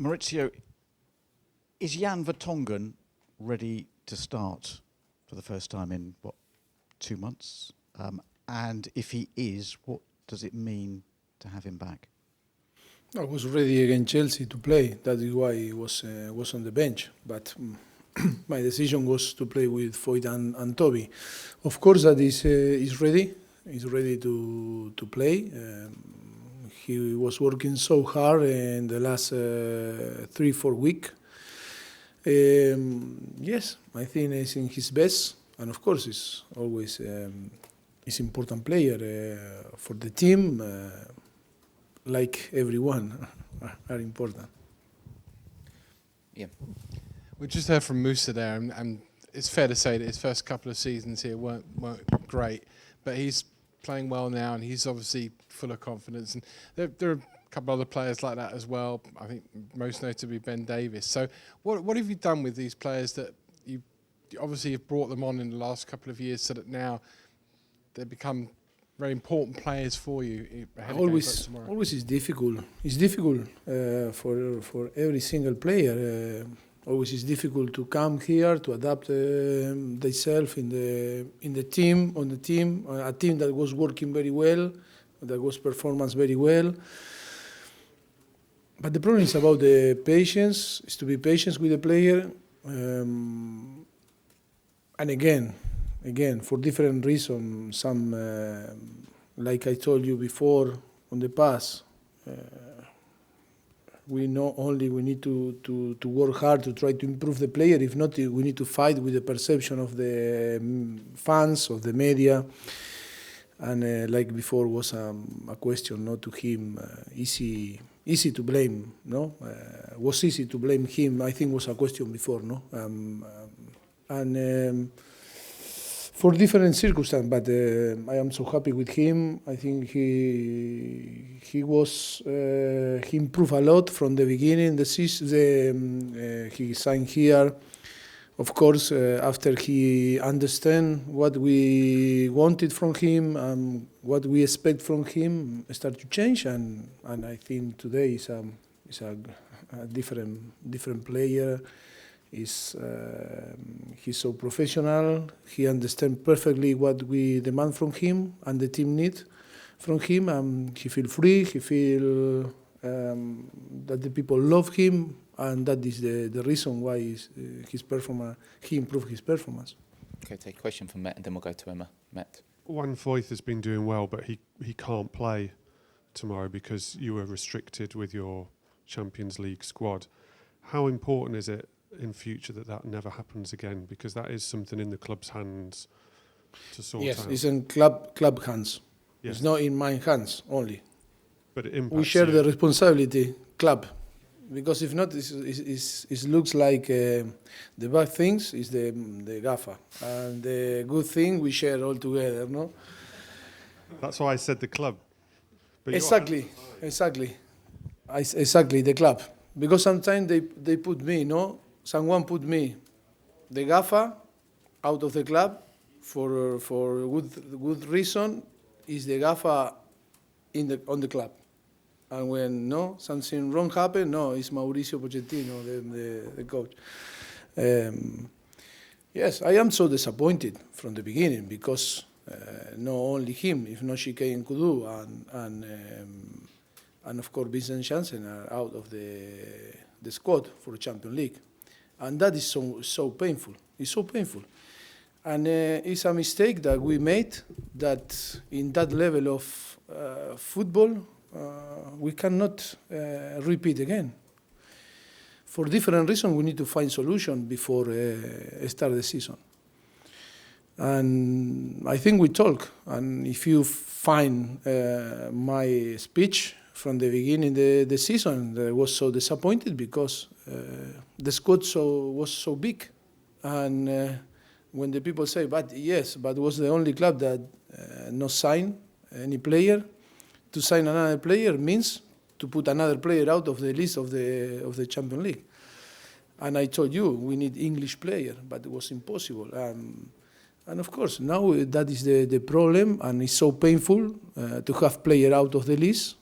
Maurizio, is Jan Vertonghen ready to start for the first time in, 2 months? And if he is, what does it mean to have him back? I was ready against Chelsea to play. That is why he was on the bench. But my decision was to play with Foyt and Toby. Of course, that is ready. He's ready to play. He was working so hard in the last 3-4 weeks. Yes, I think he's in his best, and of course, he's always he's important player for the team. Like everyone, are important. Yeah. We just heard from Musa there, and it's fair to say that his first couple of seasons here weren't great, but he's playing well now, and he's obviously full of confidence. And there are a couple other players like that as well. I think most notably Ben Davies. So, what have you done with these players that you obviously have brought them on in the last couple of years, so that now they become very important players for you? Always is difficult. It's difficult for every single player. Always is difficult to come here to adapt themselves in the team, a team that was working very well, that was performance very well. But the problem is about the patience. Is to be patient with the player, and again, for different reasons. Some, like I told you before, on the past, we know only we need to work hard to try to improve the player. If not, we need to fight with the perception of the fans, of the media. And like before, was a question not to him, easy to blame, no? Was easy to blame him. I think was a question before, no? For different circumstances, but I am so happy with him. I think he improved a lot from the beginning. He signed here, of course, after he understand what we wanted from him, what we expect from him, start to change, and I think today is a different player. He's so professional. He understands perfectly what we demand from him and the team need from him. He feels free. He feels that the people love him, and that is the reason why his performance. He improved his performance. Okay, take a question from Matt, and then we'll go to Emma. Matt. Juan Foyth has been doing well, but he can't play tomorrow because you were restricted with your Champions League squad. How important is it in future that never happens again, because that is something in the club's hands to sort out? Yes, it's in club hands. Yes. It's not in my hands only. But it impacts we share you. The responsibility, club, because if not, it looks like the bad things is the gaffer, and the good thing we share all together, no? That's why I said the club. But exactly, the club, because sometimes they put me, no. Someone put me, the gaffer, out of the club for good reason. Is the gaffer on the club, and when something wrong happened, it's Mauricio Pochettino, the coach. Yes, I am so disappointed from the beginning because not only him, if not Shike and Kudu, and of course Vincent Janssen are out of the squad for the Champions League. And that is so painful. It's so painful. And it's a mistake that we made, that in that level of football, we cannot repeat again. For different reasons, we need to find solution before start the season. And I think we talk. And if you find my speech from the beginning of the season, I was so disappointed because the squad was so big. And when the people say, but was the only club that not signed any player. To sign another player means to put another player out of the list of the Champions League. And I told you, we need English player, but it was impossible. And of course, now that is the problem, and it's so painful to have player out of the list.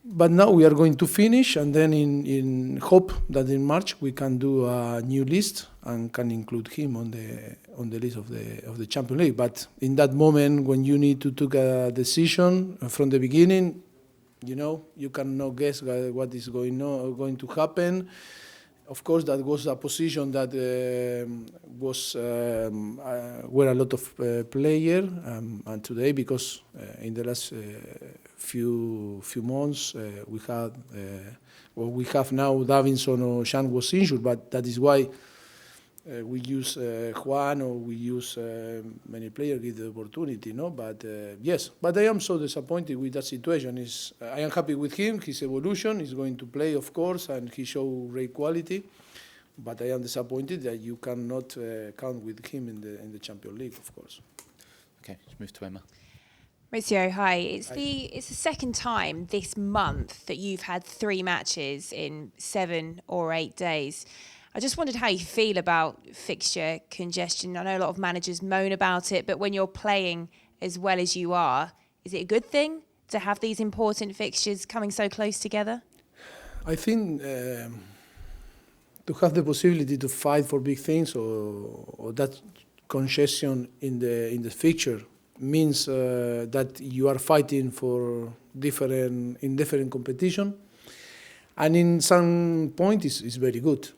But now we are going to finish, and then in hope that in March we can do a new list and can include him on the list of the Champions League. But in that moment, when you need to take a decision from the beginning, you cannot guess what is going to happen. Of course, that was a position that were a lot of players, and today, because in the last few months we have now Davinson or Shan was injured, but that is why we use Juan, or we use many players give the opportunity, no? But yes, but I am so disappointed with that situation. I am happy with him, his evolution. He's going to play, of course, and he showed great quality. But I am disappointed that you cannot count with him in the Champions League, of course. Okay, let's move to Emma. Mauricio, hi. It's the second time this month that you've had 3 matches in 7 or 8 days. I just wondered how you feel about fixture congestion. I know a lot of managers moan about it, but when you're playing as well as you are, is it a good thing to have these important fixtures coming so close together? I think to have the possibility to fight for big things, or that congestion in the fixture, means that you are fighting for different competition, and in some point it's very good.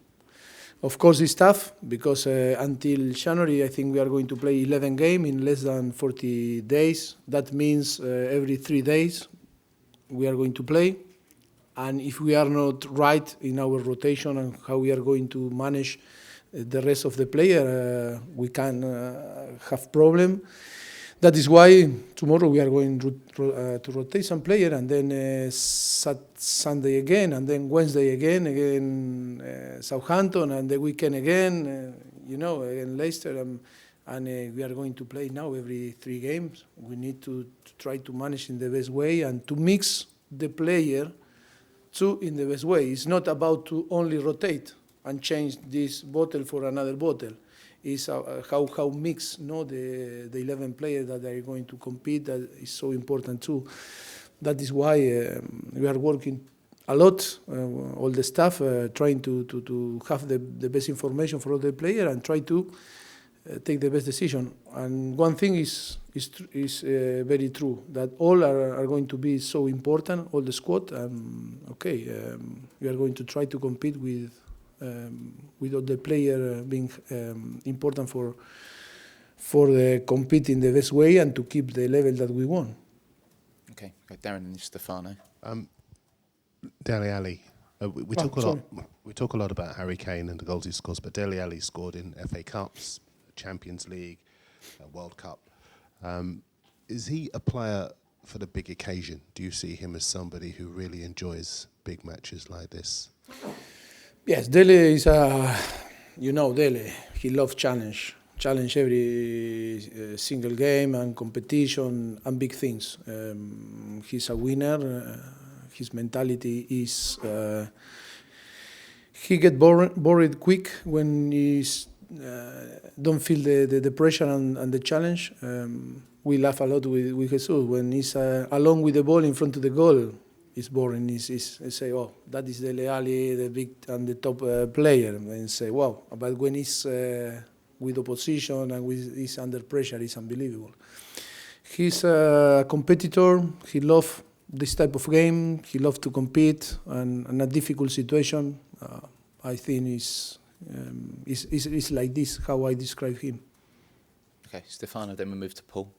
Of course, it's tough because until January, I think we are going to play 11 games in less than 40 days. That means every 3 days we are going to play. And if we are not right in our rotation and how we are going to manage the rest of the player, we can have problem. That is why tomorrow we are going to rotate some player, and then Sunday again, and then Wednesday again Southampton, and the weekend again, again Leicester, and we are going to play now every 3 games. We need to try to manage in the best way and to mix the player too in the best way. It's not about to only rotate and change this bottle for another bottle. Is how mix the 11 players that are going to compete. That is so important too. That is why we are working a lot, all the staff, trying to have the best information for all the players and try to take the best decision. And one thing is very true, that all are going to be so important, all the squad. We are going to try to compete with all the player being important for the compete in the best way and to keep the level that we want. Okay, Darren and Stefano. Dele Alli. We talk a lot about Harry Kane and the goals he scores, but Dele Alli scored in FA Cups, Champions League, World Cup. Is he a player for the big occasion? Do you see him as somebody who really enjoys big matches like this? Yes, Dele is Dele. He loves challenge every single game and competition and big things. He's a winner. His mentality is he get bored quick when he's don't feel the pressure and the challenge. We laugh a lot with Jesus when he's alone with the ball in front of the goal. It's boring. He's say, oh, that is Dele Alli, the big and the top player, and say, wow. But when he's with opposition and he's under pressure, it's unbelievable. He's a competitor. He loves this type of game. He loves to compete, and in a difficult situation, I think is like this how I describe him. Okay, Stefano, then we move to Paul.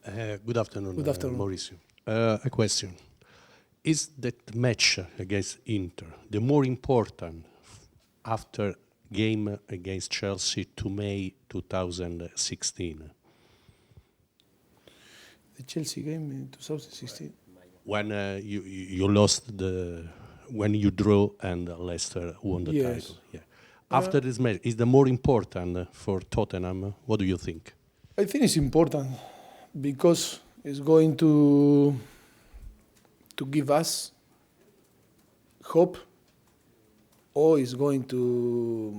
Good afternoon, Good afternoon. Mauricio. A question. Is that match against Inter the more important after game against Chelsea to May 2016? The Chelsea game in 2016. When you lost when you drew and Leicester won the title. Yeah. After this match, is the more important for Tottenham? What do you think? I think it's important because it's going to give us hope, or is going to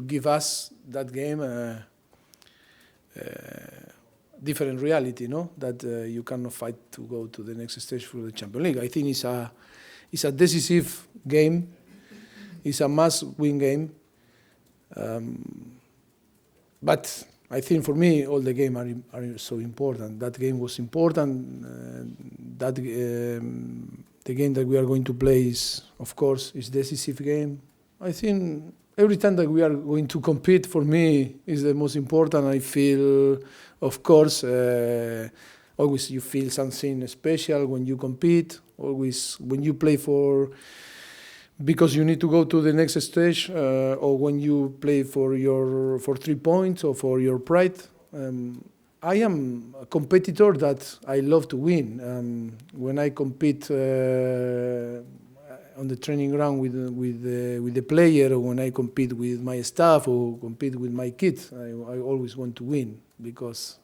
give us that game different reality, no? That you cannot fight to go to the next stage for the Champions League. I think it's a decisive game. It's a must-win game. But I think for me, all the games are so important. That game was important. The game that we are going to play is, of course, is decisive game. I think every time that we are going to compete, for me, is the most important. I feel, of course, always you feel something special when you compete. Always when you play because you need to go to the next stage, or when you play for 3 points or for your pride. I am a competitor that I love to win. When I compete on the training ground with the player, or when I compete with my staff or compete with my kids, I always want to win, because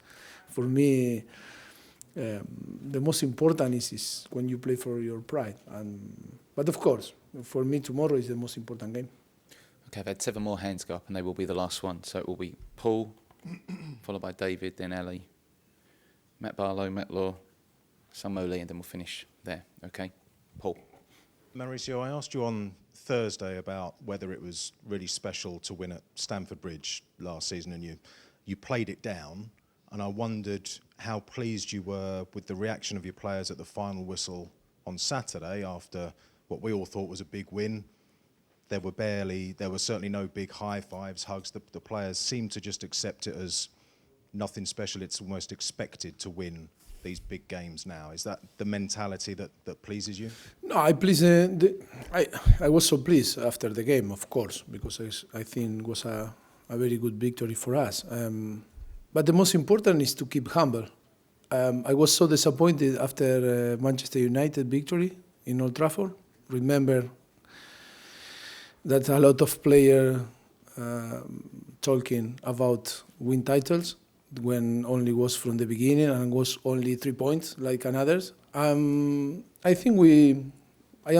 for me the most important is when you play for your pride. But of course, for me tomorrow is the most important game. Okay, I've had 7 more hands go up, and they will be the last one. So it will be Paul, followed by David, then Ellie, Matt Barlow, Matt Law, Samuel Lee, and then we'll finish there. Okay, Paul. Mauricio, I asked you on Thursday about whether it was really special to win at Stamford Bridge last season, and you played it down, and I wondered how pleased you were with the reaction of your players at the final whistle on Saturday after what we all thought was a big win. There were certainly no big high fives, hugs. The players seemed to just accept it as nothing special. It's almost expected to win these big games now. Is that the mentality that pleases you? No, I was so pleased after the game, of course, because I think it was a very good victory for us. But the most important is to keep humble. I was so disappointed after Manchester United victory in Old Trafford. Remember that a lot of players talking about win titles, when only was from the beginning and was only 3 points like others. I am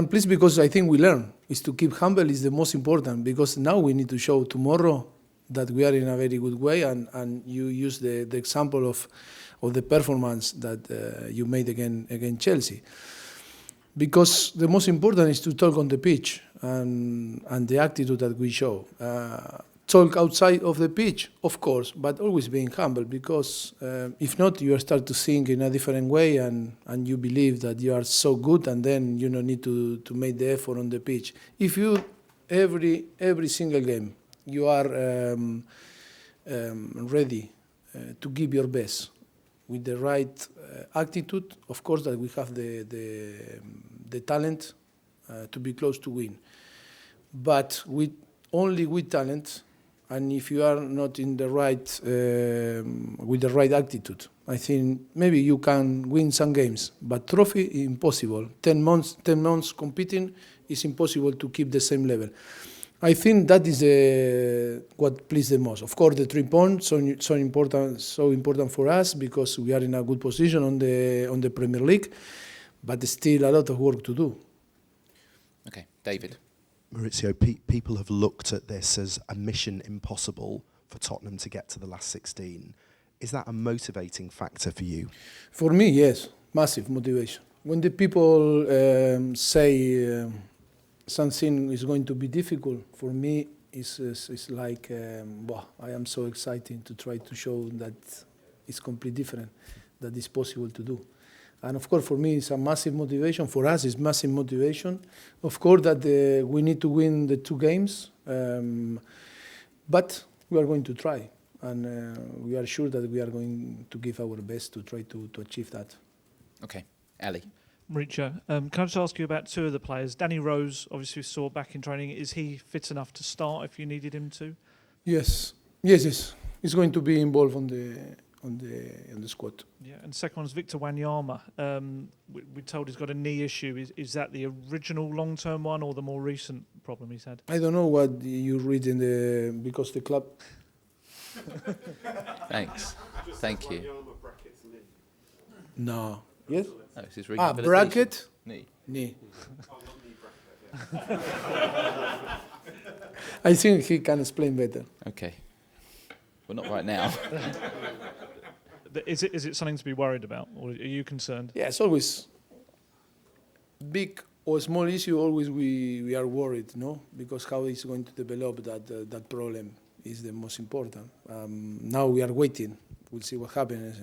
pleased because I think we learn. Is to keep humble is the most important, because now we need to show tomorrow that we are in a very good way, and you use the example of the performance that you made against Chelsea. Because the most important is to talk on the pitch and the attitude that we show. Talk outside of the pitch, of course, but always being humble, because if not, you start to think in a different way, and you believe that you are so good, and then you don't need to make the effort on the pitch. If you, every single game, you are ready to give your best with the right attitude, of course that we have the talent to be close to win. But only with talent, and if you are not in the right with the right attitude, I think maybe you can win some games, but trophy impossible. 10 months competing is impossible to keep the same level. I think that is what pleased the most. Of course, the 3 points so important for us, because we are in a good position on the Premier League, but still a lot of work to do. Okay, David. Mauricio, people have looked at this as a mission impossible for Tottenham to get to the last 16. Is that a motivating factor for you? For me, yes, massive motivation. When the people say something is going to be difficult, for me, it's like, I am so excited to try to show that it's completely different, that it's possible to do. And of course, for me, it's a massive motivation. For us, it's massive motivation. Of course, that we need to win the 2 games, but we are going to try. And we are sure that we are going to give our best to try to achieve that. Okay, Ali. Mauricio, can I just ask you about 2 of the players? Danny Rose, obviously we saw back in training. Is he fit enough to start if you needed him to? Yes. He's going to be involved on the squad. Yeah, and second one is Victor Wanyama. We're told he's got a knee issue. Is that the original long-term one or the more recent problem he's had? I don't know what you read because the club. Thanks. Thank you. No. Yes? No, it's his rehabilitation. Bracket? Knee. I think he can explain better. Okay. Well, not right now. Is it something to be worried about, or are you concerned? Yeah, it's always big or small issue. Always we are worried, no, because how it's going to develop that problem is the most important. Now we are waiting. We'll see what happens.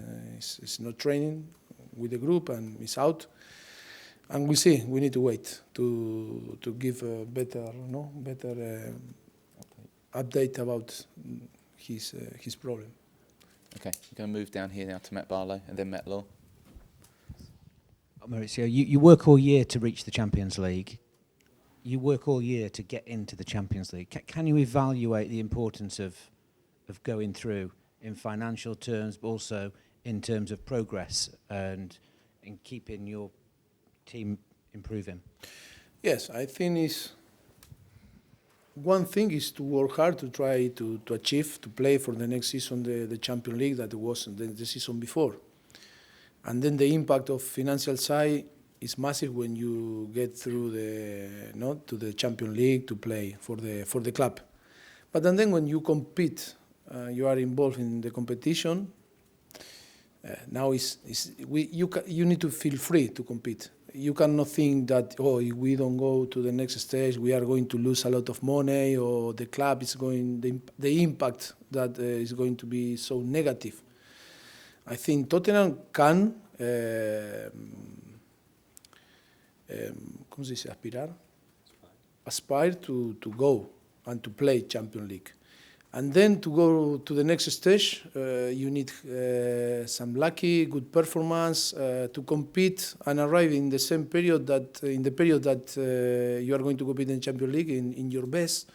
It's not training with the group and it's out, and we'll see. We need to wait to give a better update about his problem. Okay, we're going to move down here now to Matt Barlow and then Matt Law. Mauricio, you work all year to reach the Champions League. You work all year to get into the Champions League. Can you evaluate the importance of going through in financial terms, but also in terms of progress and in keeping your team improving? Yes, I think one thing is to work hard to try to achieve, to play for the next season the Champions League that was the season before. And then the impact of financial side is massive when you get through to the Champions League to play for the club. But then when you compete, you are involved in the competition. Now you need to feel free to compete. You cannot think that, if we don't go to the next stage, we are going to lose a lot of money, or the club is the impact that is going to be so negative. I think Tottenham can, aspire to go and to play Champions League. And then to go to the next stage, you need some lucky, good performance to compete and arrive in the same period that you are going to compete in Champions League in your best.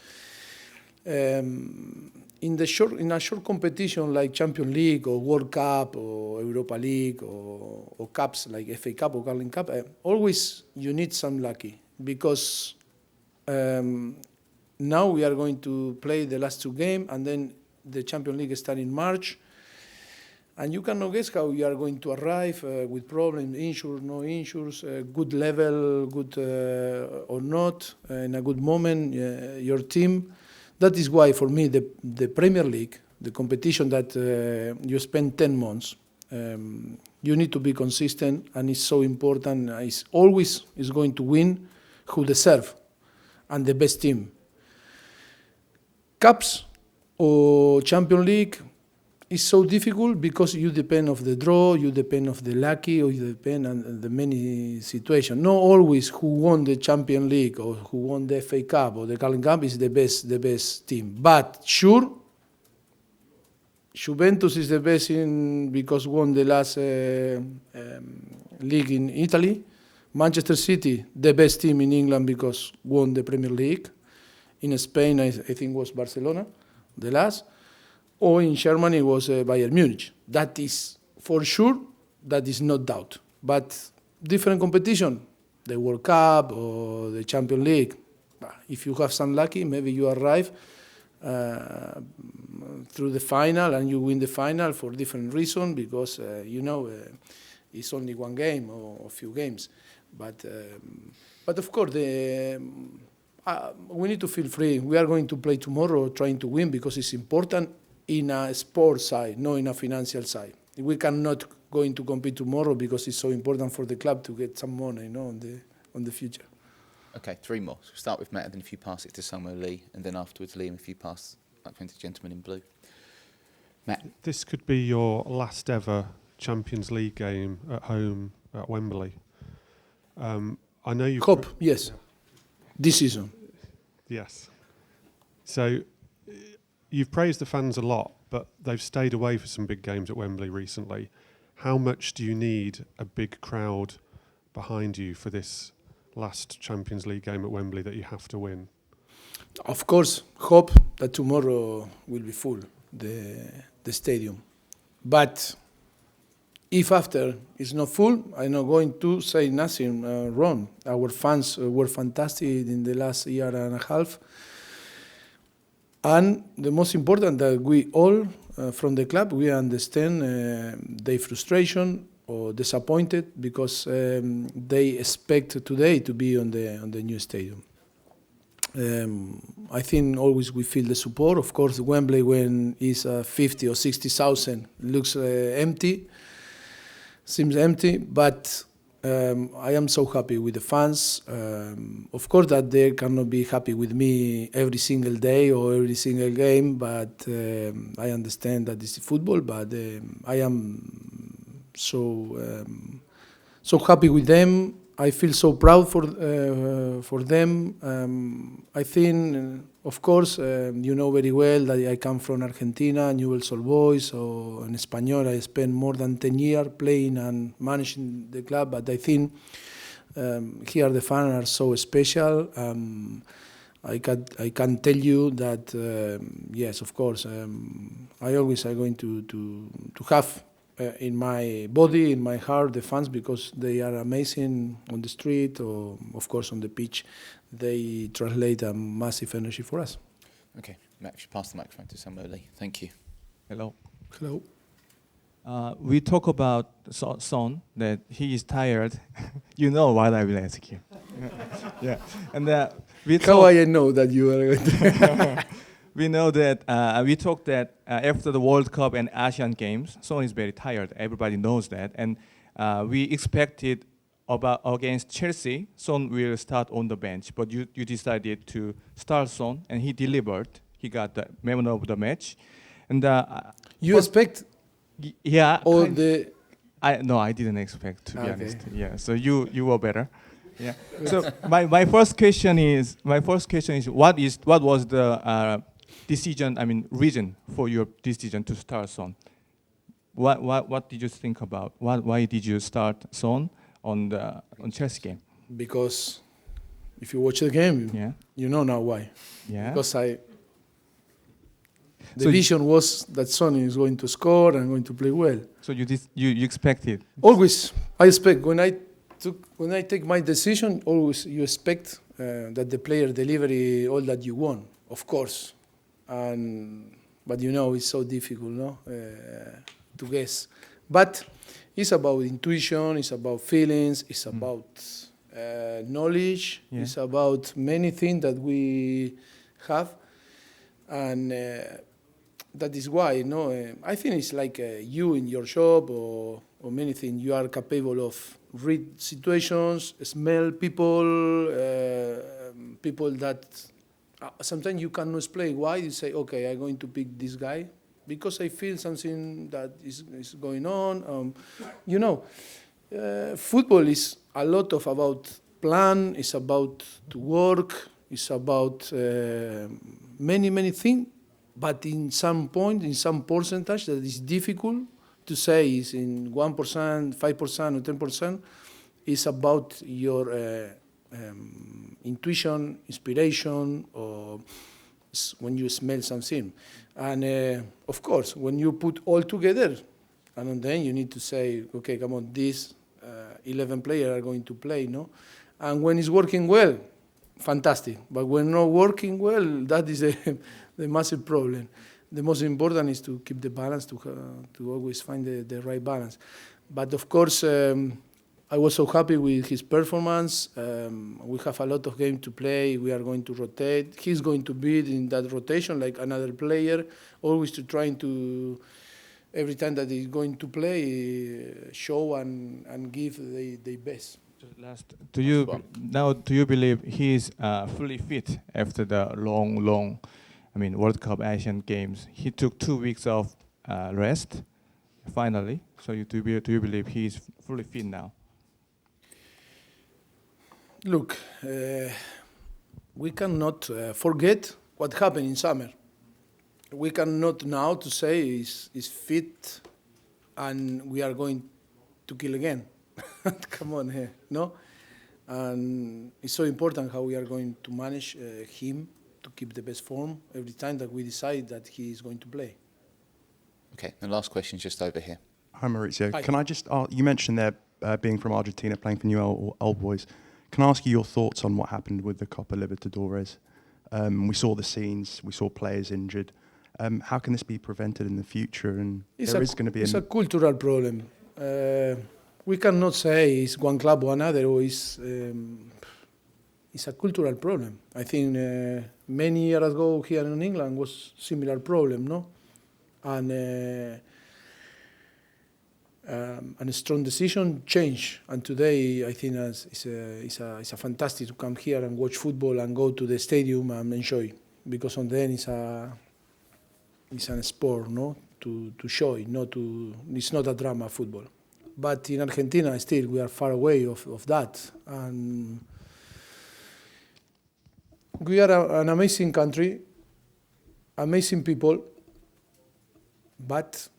In a short competition like Champions League or World Cup or Europa League or cups like FA Cup or Carling Cup, always you need some lucky, because now we are going to play the last two games, and then the Champions League starts in March. And you cannot guess how you are going to arrive with problems, injuries, no injuries, good level, good or not, in a good moment, your team. That is why, for me, the Premier League, the competition that you spend 10 months, you need to be consistent, and it's so important. It's always is going to win who deserve and the best team. Cups or Champions League is so difficult because you depend of the draw, you depend of the lucky, or you depend on the many situations. Not always who won the Champions League or who won the FA Cup or the Carling Cup is the best team. But sure, Juventus is the best because won the last league in Italy. Manchester City, the best team in England because won the Premier League. In Spain, I think was Barcelona, the last. Or in Germany, it was Bayern Munich. That is for sure, that is no doubt. But different competition, the World Cup or the Champions League, if you have some lucky, maybe you arrive through the final and you win the final for different reasons, because, it's only one game or a few games. But of course, we need to feel free. We are going to play tomorrow trying to win because it's important in a sports side, not in a financial side. We cannot going to compete tomorrow because it's so important for the club to get some money, on the future. Okay, three more. So we'll start with Matt, and then if you pass it to Samuel Lee, and then afterwards Liam, if you pass that to the gentleman in blue. Matt. This could be your last ever Champions League game at home at Wembley. I know you hope, yes, this season. Yes. So you've praised the fans a lot, but they've stayed away for some big games at Wembley recently. How much do you need a big crowd behind you for this last Champions League game at Wembley that you have to win? Of course, hope that tomorrow will be full, the stadium. But if after it's not full, I'm not going to say nothing wrong. Our fans were fantastic in the last year and a half. And the most important that we all from the club, we understand their frustration or disappointed because they expect today to be on the new stadium. I think always we feel the support. Of course, Wembley, when it's 50 or 60,000, looks empty, seems empty, but I am so happy with the fans. Of course that they cannot be happy with me every single day or every single game, but I understand that this is football, but I am so happy with them. I feel so proud for them. I think, of course, you know very well that I come from Argentina, Newell's Old Boys, so in Español I spent more than 10 years playing and managing the club, but I think here the fans are so special. I can tell you that, yes, of course, I always are going to have in my body, in my heart, the fans, because they are amazing on the street or, of course, on the pitch. They translate a massive energy for us. Okay, Max, pass the microphone to Samuel Lee. Thank you. Hello. Hello. We talk about Son, that he is tired. You know what I will ask you. Yeah. And we How talk, I know that you are going to... we know that we talked that after the World Cup and Asian Games, Son is very tired. Everybody knows that. And we expected against Chelsea, Son will start on the bench. But you decided to start Son, and he delivered. He got the man of the match. And you expect yeah. all the... I didn't expect, to be Okay. honest. Yeah, so you were better. Yeah. So my first question is what was the decision? I mean, reason for your decision to start Son? What did you think about? Why did you start Son on Chelsea game? Because if you watch the game, Yeah. you know now why. Yeah. Because the So vision was that Son is going to score and going to play well. So you expected? Always, I expect when I take my decision, always you expect that the player deliver all that you want, of course. But you know it's so difficult, no, to guess. But it's about intuition, it's about feelings, it's about knowledge, Yeah. it's about many things that we have, and that is why, no, I think it's like you in your job or many things. You are capable of read situations, smell people, people that sometimes you cannot explain why. You say, okay, I'm going to pick this guy because I feel something that is going on. You know, football is a lot of about plan. It's about to work. It's about many things. But in some point, in some percentage that is difficult to say is in 1%, 5% or 10%, is about your intuition, inspiration, or when you smell something. And of course, when you put all together, and then you need to say, okay, come on, these 11 players are going to play, no? And when it's working well, fantastic. But when not working well, that is the massive problem. The most important is to keep the balance, to always find the right balance. But of course, I was so happy with his performance. We have a lot of games to play. We are going to rotate. He's going to be in that rotation like another player, always to trying to, every time that he's going to play, show and give the best. Last, do you believe he is fully fit after the long, World Cup Asian Games? He took 2 weeks of rest, finally. So do you believe he is fully fit now? Look, we cannot forget what happened in summer. We cannot now to say he's fit and we are going to kill again. Come on here, no? And it's so important how we are going to manage him to keep the best form every time that we decide that he is going to play. Okay, the last question is just over here. Hi, Mauricio. Hi. Can I just ask, you mentioned there being from Argentina, playing for New Old Boys. Can I ask you your thoughts on what happened with the Copa Libertadores? We saw the scenes, we saw players injured. How can this be prevented in the future? And It's a a cultural problem. We cannot say it's one club or another, or it's it's a cultural problem. I think many years ago here in England was similar problem, no? And a strong decision change. And today I think it's a fantastic to come here and watch football and go to the stadium and enjoy, because on the end it's a sport, no? To enjoy, it's not a drama football. But in Argentina still we are far away of that. And we are an amazing country, amazing people, but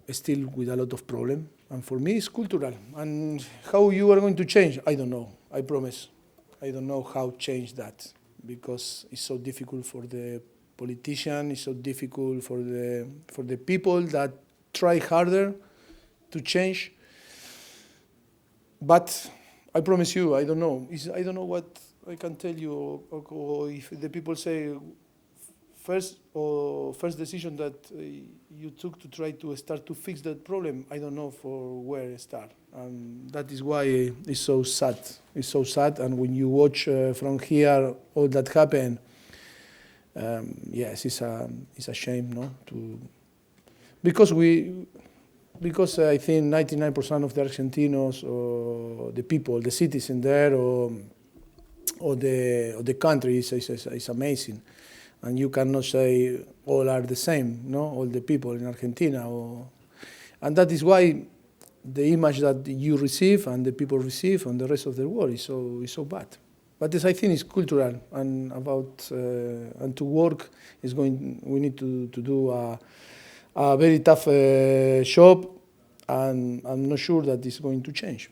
still with a lot of problem. And for me, it's cultural. And how you are going to change, I don't know. I promise. I don't know how to change that, because it's so difficult for the politician. It's so difficult for the people that try harder to change. But I promise you, I don't know. I don't know what I can tell you, or if the people say first decision that you took to try to start to fix that problem, I don't know for where to start. And that is why it's so sad. It's so sad. And when you watch from here all that happened, yes, it's a shame, no? Because I think 99% of the Argentinos, or the people, the citizens there, or the country is amazing, and you cannot say all are the same, no? All the people in Argentina, and that is why the image that you receive and the people receive on the rest of the world is so bad. But this, I think, is cultural, and and to work we need to do a very tough job, and I'm not sure that it's going to change.